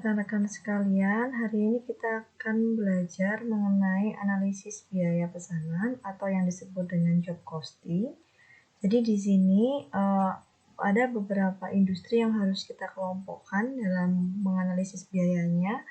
rekan-rekan sekalian, hari ini kita akan belajar mengenai analisis biaya pesanan atau yang disebut dengan job costing. Jadi di sini ada beberapa industri yang harus kita kelompokkan dalam menganalisis biayanya.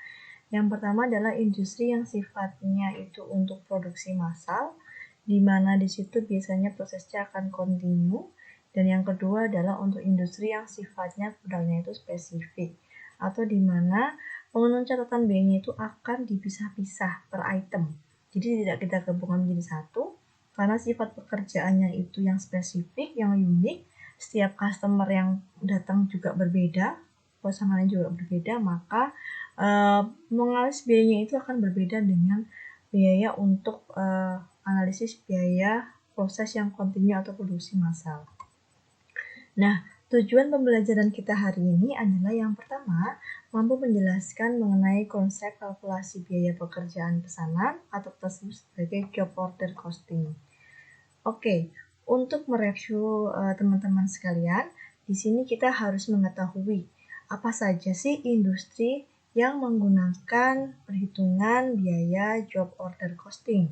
Yang pertama adalah industri yang sifatnya itu untuk produksi massal, di mana di situ biasanya prosesnya akan kontinu. Dan yang kedua adalah untuk industri yang sifatnya produknya itu spesifik, atau di mana pengenun catatan biayanya itu akan dipisah-pisah per item. Jadi tidak kita gabungkan menjadi satu, karena sifat pekerjaannya itu yang spesifik, yang unik, setiap customer yang datang juga berbeda, pasangannya juga berbeda, maka menganalisis biayanya itu akan berbeda dengan biaya untuk analisis biaya proses yang kontinu atau produksi massal. Nah, tujuan pembelajaran kita hari ini adalah yang pertama, mampu menjelaskan mengenai konsep kalkulasi biaya pekerjaan pesanan atau tersebut sebagai job order costing. Oke, untuk mereview teman-teman sekalian, di sini kita harus mengetahui apa saja sih industri yang menggunakan perhitungan biaya job order costing.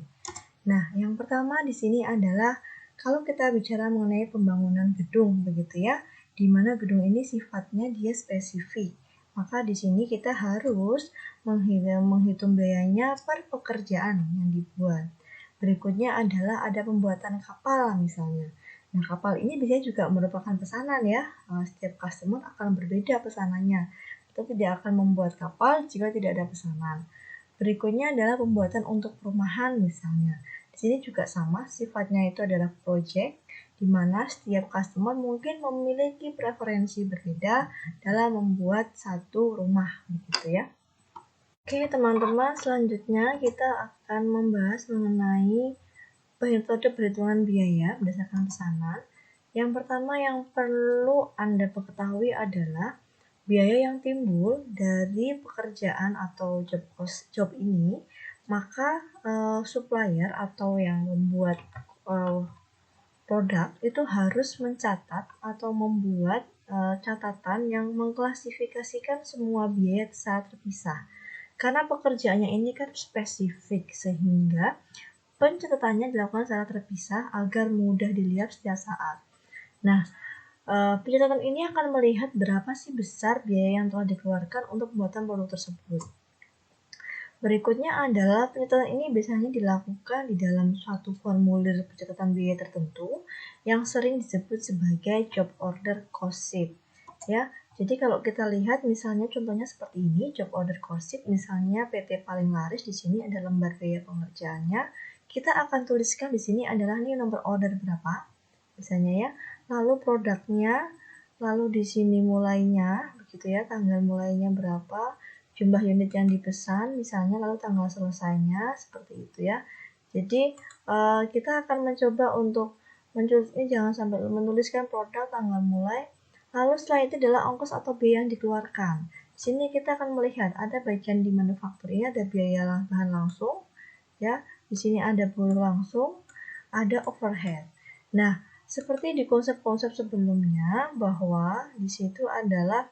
Nah, yang pertama di sini adalah kalau kita bicara mengenai pembangunan gedung begitu ya, di mana gedung ini sifatnya dia spesifik. Maka di sini kita harus menghitung biayanya per pekerjaan yang dibuat. Berikutnya adalah ada pembuatan kapal misalnya. Nah, kapal ini biasanya juga merupakan pesanan ya. Setiap customer akan berbeda pesanannya. Kita tidak akan membuat kapal jika tidak ada pesanan. Berikutnya adalah pembuatan untuk perumahan misalnya. Di sini juga sama, sifatnya itu adalah project, di mana setiap customer mungkin memiliki preferensi berbeda dalam membuat satu rumah, begitu ya. Oke teman-teman, selanjutnya kita akan membahas mengenai metode perhitungan biaya berdasarkan pesanan. Yang pertama yang perlu Anda ketahui adalah biaya yang timbul dari pekerjaan atau job ini, maka supplier atau yang membuat produk itu harus mencatat atau membuat catatan yang mengklasifikasikan semua biaya secara terpisah. Karena pekerjaannya ini kan spesifik sehingga pencatatannya dilakukan secara terpisah agar mudah dilihat setiap saat. Nah, pencatatan ini akan melihat berapa sih besar biaya yang telah dikeluarkan untuk pembuatan produk tersebut. Berikutnya adalah pencatatan ini biasanya dilakukan di dalam suatu formulir pencatatan biaya tertentu yang sering disebut sebagai job order cost sheet. Ya, jadi kalau kita lihat misalnya contohnya seperti ini, job order cost sheet misalnya PT paling laris, di sini ada lembar biaya pengerjaannya. Kita akan tuliskan di sini adalah nih nomor order berapa, misalnya ya. Lalu produknya, lalu di sini mulainya, begitu ya, tanggal mulainya berapa, jumlah unit yang dipesan, misalnya, lalu tanggal selesainya, seperti itu ya. Jadi kita akan mencoba untuk ini jangan sampai menuliskan produk, tanggal mulai, lalu setelah itu adalah ongkos atau biaya yang dikeluarkan. Di sini kita akan melihat ada bagian di manufaktur ini ada biaya bahan langsung, ya. Di sini ada buruh langsung, ada overhead. Nah, seperti di konsep-konsep sebelumnya bahwa di situ adalah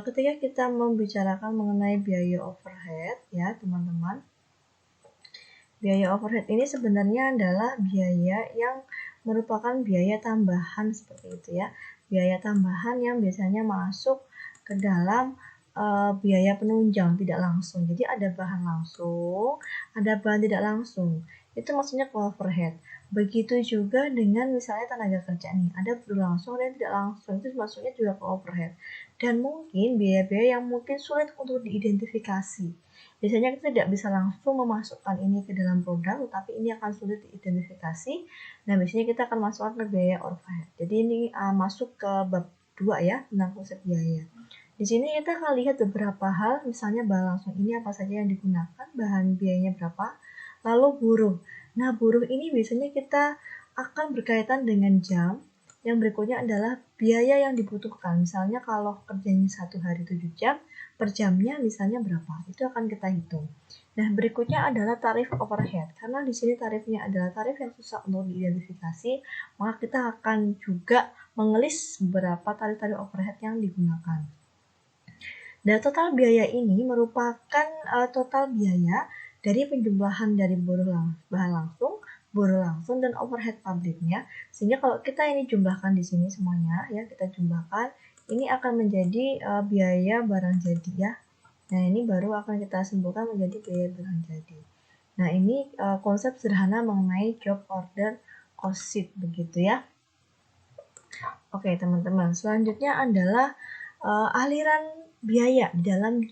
ketika kita membicarakan mengenai biaya overhead ya teman-teman, biaya overhead ini sebenarnya adalah biaya yang merupakan biaya tambahan seperti itu ya, biaya tambahan yang biasanya masuk ke dalam biaya penunjang tidak langsung. Jadi ada bahan langsung, ada bahan tidak langsung, itu maksudnya ke overhead. Begitu juga dengan misalnya tenaga kerja nih, ada langsung dan tidak langsung, itu maksudnya juga ke overhead. Dan mungkin biaya-biaya yang mungkin sulit untuk diidentifikasi. Biasanya kita tidak bisa langsung memasukkan ini ke dalam produk, tapi ini akan sulit diidentifikasi. Nah, biasanya kita akan masukkan ke biaya overhead. Jadi ini masuk ke bab 2 ya, tentang konsep biaya. Di sini kita akan lihat beberapa hal, misalnya bahan langsung ini apa saja yang digunakan, bahan biayanya berapa, lalu buruh. Nah, buruh ini biasanya kita akan berkaitan dengan jam. Yang berikutnya adalah biaya yang dibutuhkan. Misalnya kalau kerjanya 1 hari 7 jam, per jamnya misalnya berapa, itu akan kita hitung. Nah, berikutnya adalah tarif overhead. Karena di sini tarifnya adalah tarif yang susah untuk diidentifikasi, maka kita akan juga mengelis beberapa tarif-tarif overhead yang digunakan. Nah, total biaya ini merupakan total biaya dari penjumlahan dari bahan langsung, buruh langsung, dan overhead pabriknya. Sehingga kalau kita ini jumlahkan di sini semuanya, ya kita jumlahkan, ini akan menjadi biaya barang jadi ya. Nah, ini baru akan kita simpulkan menjadi biaya barang jadi. Nah, ini konsep sederhana mengenai job order cost sheet begitu ya. Oke, teman-teman. Selanjutnya adalah aliran biaya di dalam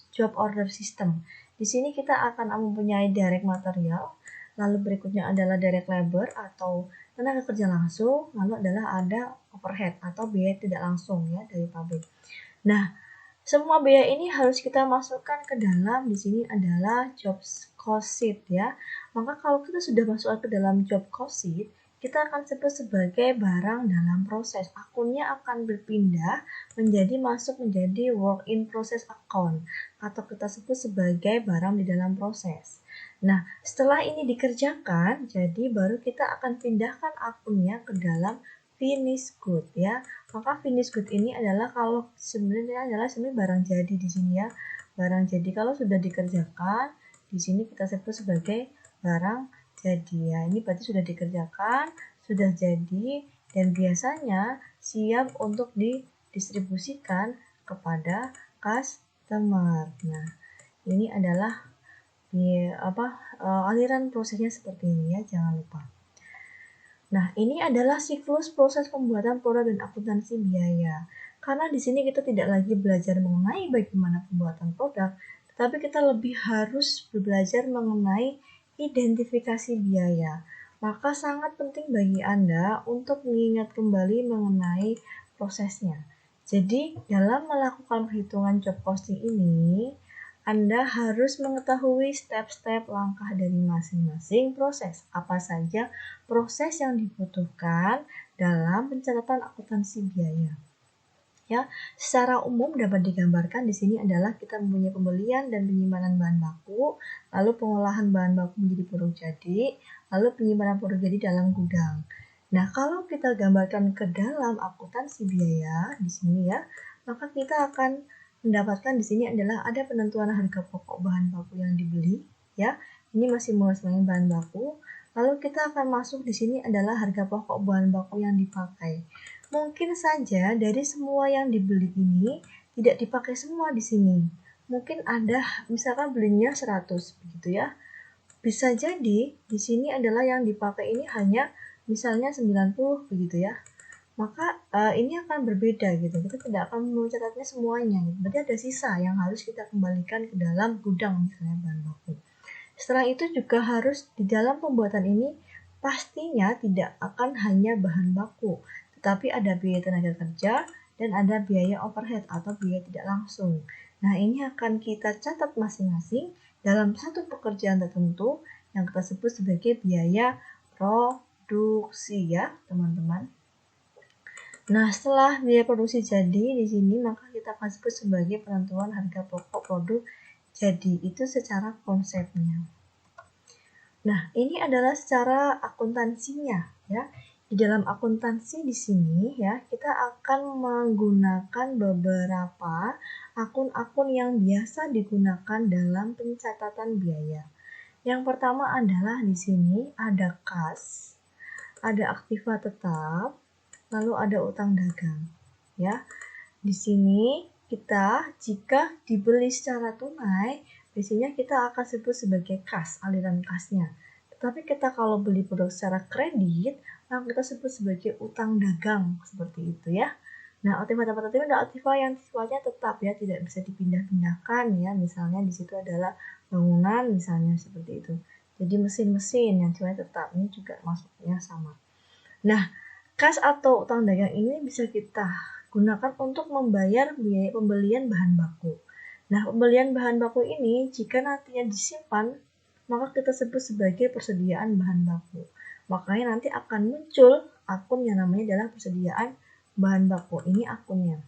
job order system. Di sini kita akan mempunyai direct material, lalu berikutnya adalah direct labor atau tenaga kerja langsung, lalu adalah ada overhead atau biaya tidak langsung ya dari pabrik. Nah, semua biaya ini harus kita masukkan ke dalam, di sini adalah job cost sheet ya. Maka kalau kita sudah masuk ke dalam job cost sheet, kita akan sebut sebagai barang dalam proses. Akunnya akan berpindah masuk menjadi work in process account atau kita sebut sebagai barang di dalam proses. Nah, setelah ini dikerjakan, jadi baru kita akan pindahkan akunnya ke dalam finish good ya. Maka finish good ini adalah kalau sebenarnya barang jadi di sini ya. Barang jadi kalau sudah dikerjakan, di sini kita sebut sebagai barang jadi ya. Ini berarti sudah dikerjakan, sudah jadi, dan biasanya siap untuk didistribusikan kepada customer. Nah, ini adalah aliran prosesnya seperti ini ya, jangan lupa. Nah, ini adalah siklus proses pembuatan produk dan akuntansi biaya. Karena di sini kita tidak lagi belajar mengenai bagaimana pembuatan produk, tetapi kita lebih harus belajar mengenai identifikasi biaya. Maka sangat penting bagi Anda untuk mengingat kembali mengenai prosesnya. Jadi, dalam melakukan perhitungan job costing ini, Anda harus mengetahui step-step langkah dari masing-masing proses. Apa saja proses yang dibutuhkan dalam pencatatan akuntansi biaya. Ya, secara umum dapat digambarkan di sini adalah kita mempunyai pembelian dan penyimpanan bahan baku, lalu pengolahan bahan baku menjadi produk jadi, lalu penyimpanan produk jadi dalam gudang. Nah, kalau kita gambarkan ke dalam akuntansi biaya di sini ya, maka kita akan mendapatkan di sini adalah ada penentuan harga pokok bahan baku yang dibeli ya. Ini masih mengenai bahan baku. Lalu kita akan masuk di sini adalah harga pokok bahan baku yang dipakai. Mungkin saja dari semua yang dibeli ini tidak dipakai semua di sini. Mungkin ada misalkan belinya 100 begitu ya. Bisa jadi di sini adalah yang dipakai ini hanya misalnya 90 begitu ya. Maka ini akan berbeda gitu. Kita tidak akan mencatatnya semuanya. Gitu. Berarti ada sisa yang harus kita kembalikan ke dalam gudang misalnya bahan baku. Setelah itu juga harus di dalam pembuatan ini pastinya tidak akan hanya bahan baku, tetapi ada biaya tenaga kerja dan ada biaya overhead atau biaya tidak langsung. Nah, ini akan kita catat masing-masing dalam satu pekerjaan tertentu yang kita sebut sebagai biaya produksi ya, teman-teman. Nah, setelah biaya produksi jadi di sini, maka kita akan sebut sebagai penentuan harga pokok produk jadi. Itu secara konsepnya. Nah, ini adalah secara akuntansinya ya. Di dalam akuntansi di sini ya, kita akan menggunakan beberapa akun-akun yang biasa digunakan dalam pencatatan biaya. Yang pertama adalah di sini ada kas, ada aktiva tetap, lalu ada utang dagang. Ya. Di sini kita jika dibeli secara tunai, biasanya kita akan sebut sebagai kas, aliran kasnya. Tetapi kita kalau beli produk secara kredit, maka kita sebut sebagai utang dagang, seperti itu ya. Nah, aktiva adalah aktiva yang sifatnya tetap ya, tidak bisa dipindah-pindahkan ya. Misalnya di situ adalah bangunan misalnya seperti itu. Jadi mesin-mesin yang sifatnya tetap, ini juga masuknya sama. Nah, kas atau utang dagang ini bisa kita gunakan untuk membayar biaya pembelian bahan baku. Nah, pembelian bahan baku ini jika nantinya disimpan, maka kita sebut sebagai persediaan bahan baku. Makanya nanti akan muncul akun yang namanya adalah persediaan bahan baku. Ini akunnya.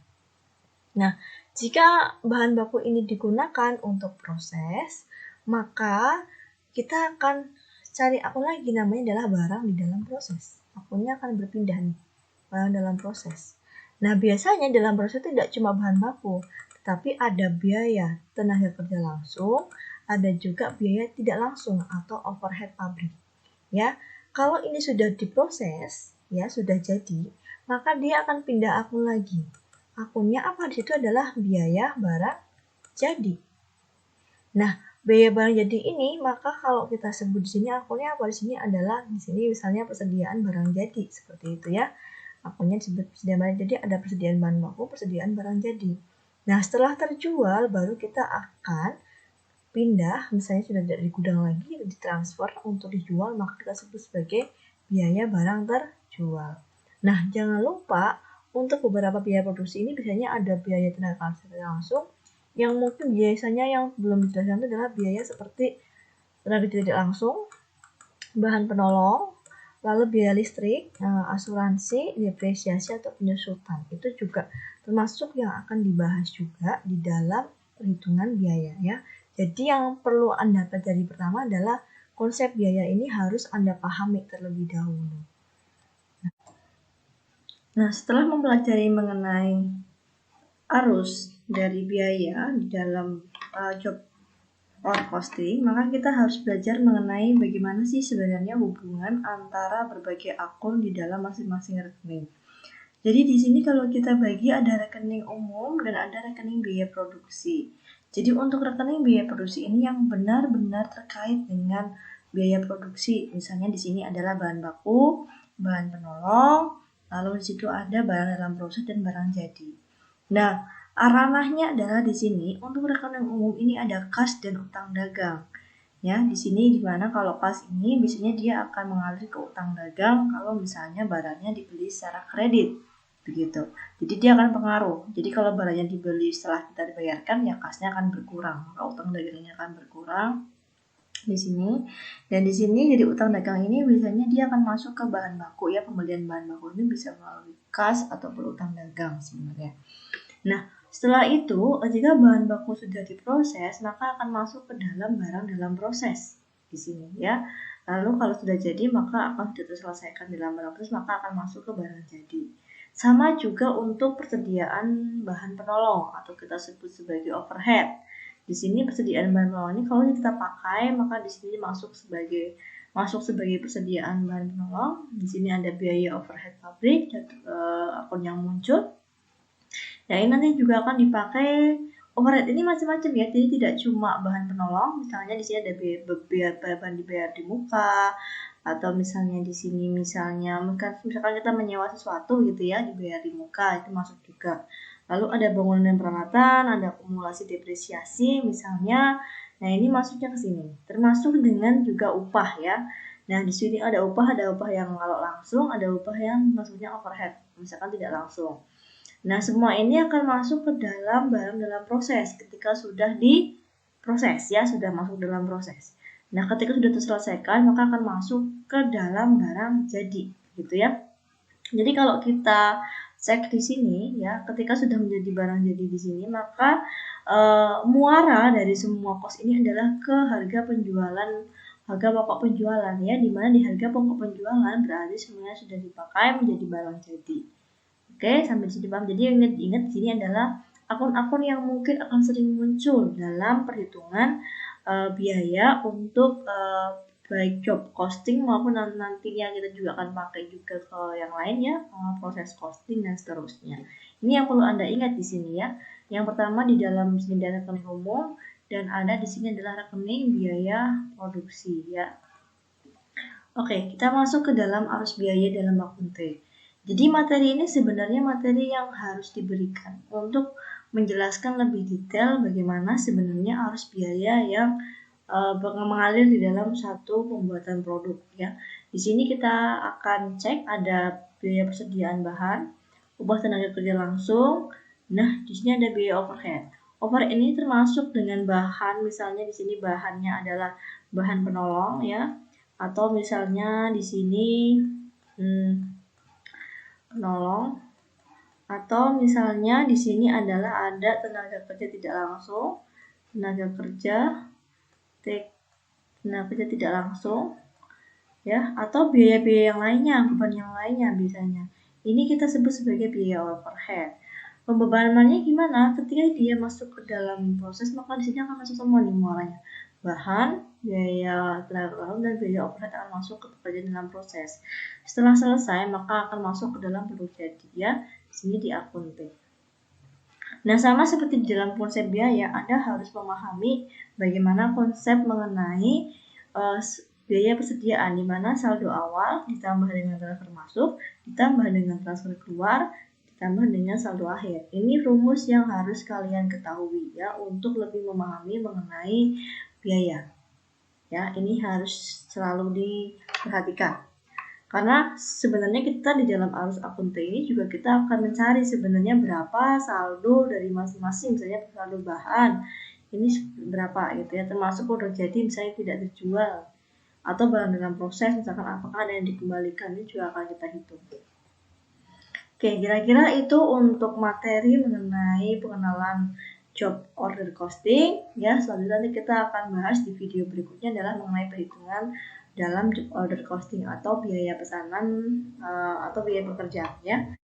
Nah, jika bahan baku ini digunakan untuk proses, maka kita akan cari akun lagi namanya adalah barang di dalam proses. Akunnya akan berpindah nih, barang dalam proses. Nah, biasanya dalam proses itu tidak cuma bahan baku, tapi ada biaya tenaga kerja langsung, ada juga biaya tidak langsung atau overhead pabrik. Ya, kalau ini sudah diproses, ya sudah jadi, maka dia akan pindah akun lagi. Akunnya apa? Di situ adalah biaya barang jadi. Nah, biaya barang jadi ini, maka kalau kita sebut di sini akunnya apa? Di sini adalah di sini misalnya persediaan barang jadi seperti itu ya. Akunnya disebut persediaan barang jadi, ada persediaan bahan baku, persediaan barang jadi. Nah, setelah terjual baru kita akan pindah, misalnya sudah tidak di gudang lagi, ditransfer untuk dijual, maka kita sebut sebagai biaya barang terjual. Nah, jangan lupa untuk beberapa biaya produksi ini biasanya ada biaya tenaga kerja langsung, yang mungkin biasanya yang belum dijelaskan itu adalah biaya seperti tenaga tidak langsung, bahan penolong, lalu biaya listrik, asuransi, depresiasi atau penyusutan. Itu juga termasuk yang akan dibahas juga di dalam perhitungan biaya ya. Jadi yang perlu Anda pelajari pertama adalah konsep biaya ini harus Anda pahami terlebih dahulu. Nah, setelah mempelajari mengenai arus dari biaya di dalam job or costing, maka kita harus belajar mengenai bagaimana sih sebenarnya hubungan antara berbagai akun di dalam masing-masing rekening. Jadi di sini kalau kita bagi ada rekening umum dan ada rekening biaya produksi. Jadi untuk rekening biaya produksi ini yang benar-benar terkait dengan biaya produksi. Misalnya di sini adalah bahan baku, bahan penolong, lalu di situ ada barang dalam proses dan barang jadi. Nah, ranahnya adalah di sini untuk rekening umum ini ada kas dan utang dagang. Ya, di sini dimana kalau kas ini biasanya dia akan mengalir ke utang dagang kalau misalnya barangnya dibeli secara kredit. Begitu. Jadi dia akan pengaruh. Jadi kalau barangnya dibeli setelah kita dibayarkan, ya kasnya akan berkurang, maka utang dagangnya akan berkurang di sini. Dan di sini jadi utang dagang ini biasanya dia akan masuk ke bahan baku ya, pembelian bahan baku ini bisa melalui kas ataupun utang dagang sebenarnya. Nah, setelah itu jika bahan baku sudah diproses, maka akan masuk ke dalam barang dalam proses di sini ya. Lalu kalau sudah jadi maka akan sudah terselesaikan dalam barang proses, maka akan masuk ke barang jadi. Sama juga untuk persediaan bahan penolong atau kita sebut sebagai overhead. Di sini persediaan bahan penolong ini kalau kita pakai maka di sini masuk sebagai persediaan bahan penolong. Di sini ada biaya overhead pabrik dan akun yang muncul. Nah, ini nanti juga akan dipakai overhead ini macam-macam ya. Jadi tidak cuma bahan penolong, misalnya di sini ada bahan dibayar di muka, atau misalnya di sini misalkan kita menyewa sesuatu gitu ya, dibayar di muka, itu masuk juga. Lalu ada bangunan dan peralatan, ada akumulasi depresiasi misalnya. Nah, ini masuknya ke sini. Termasuk dengan juga upah ya. Nah, di sini ada upah yang kalau langsung, ada upah yang maksudnya overhead, misalkan tidak langsung. Nah, semua ini akan masuk ke dalam barang dalam proses ketika sudah diproses ya, sudah masuk dalam proses. Nah, ketika sudah terselesaikan, maka akan masuk ke dalam barang jadi, gitu ya. Jadi kalau kita cek di sini ya, ketika sudah menjadi barang jadi di sini, maka muara dari semua kos ini adalah ke harga penjualan, harga pokok penjualan ya, dimana di harga pokok penjualan berarti semuanya sudah dipakai menjadi barang jadi. Oke, sampai sini paham. Jadi ingat di sini adalah akun-akun yang mungkin akan sering muncul dalam perhitungan biaya untuk baik job costing maupun nantinya kita juga akan pakai juga ke yang lainnya, proses costing dan seterusnya. Ini yang perlu Anda ingat di sini ya. Yang pertama di dalam sini ada rekening umum dan ada di sini adalah rekening biaya produksi ya. Oke, kita masuk ke dalam arus biaya dalam akun T. Jadi materi ini sebenarnya materi yang harus diberikan untuk menjelaskan lebih detail bagaimana sebenarnya arus biaya yang mengalir di dalam satu pembuatan produk ya. Di sini kita akan cek ada biaya persediaan bahan, upah tenaga kerja langsung. Nah, di sini ada biaya overhead. Overhead ini termasuk dengan bahan, misalnya di sini bahannya adalah bahan penolong ya, atau misalnya di sini penolong, atau misalnya di sini adalah ada tenaga kerja tidak langsung, tenaga kerja tidak langsung ya, atau biaya-biaya yang lainnya, beban yang lainnya biasanya. Ini kita sebut sebagai biaya overhead. Pembebanannya gimana? Ketika dia masuk ke dalam proses, maka di sini akan masuk semua nih muaranya. Bahan, biaya tenaga kerja, dan biaya overhead akan masuk ke pekerjaan dalam proses. Setelah selesai, maka akan masuk ke dalam produk jadi ya. Di sini di akun T. Nah, sama seperti di dalam konsep biaya, Anda harus memahami bagaimana konsep mengenai biaya persediaan, di mana saldo awal ditambah dengan transfer masuk, ditambah dengan transfer keluar, ditambah dengan saldo akhir. Ini rumus yang harus kalian ketahui ya untuk lebih memahami mengenai biaya. Ya, ini harus selalu diperhatikan. Karena sebenarnya kita di dalam arus akun T ini juga kita akan mencari sebenarnya berapa saldo dari masing-masing, misalnya saldo bahan ini berapa gitu ya, termasuk produk jadi misalnya tidak terjual atau barang dalam proses, misalkan apakah ada yang dikembalikan, ini juga akan kita hitung. Oke, kira-kira itu untuk materi mengenai pengenalan job order costing ya. Selanjutnya nanti kita akan bahas di video berikutnya adalah mengenai perhitungan dalam job order costing atau biaya pesanan atau biaya pekerjaan ya.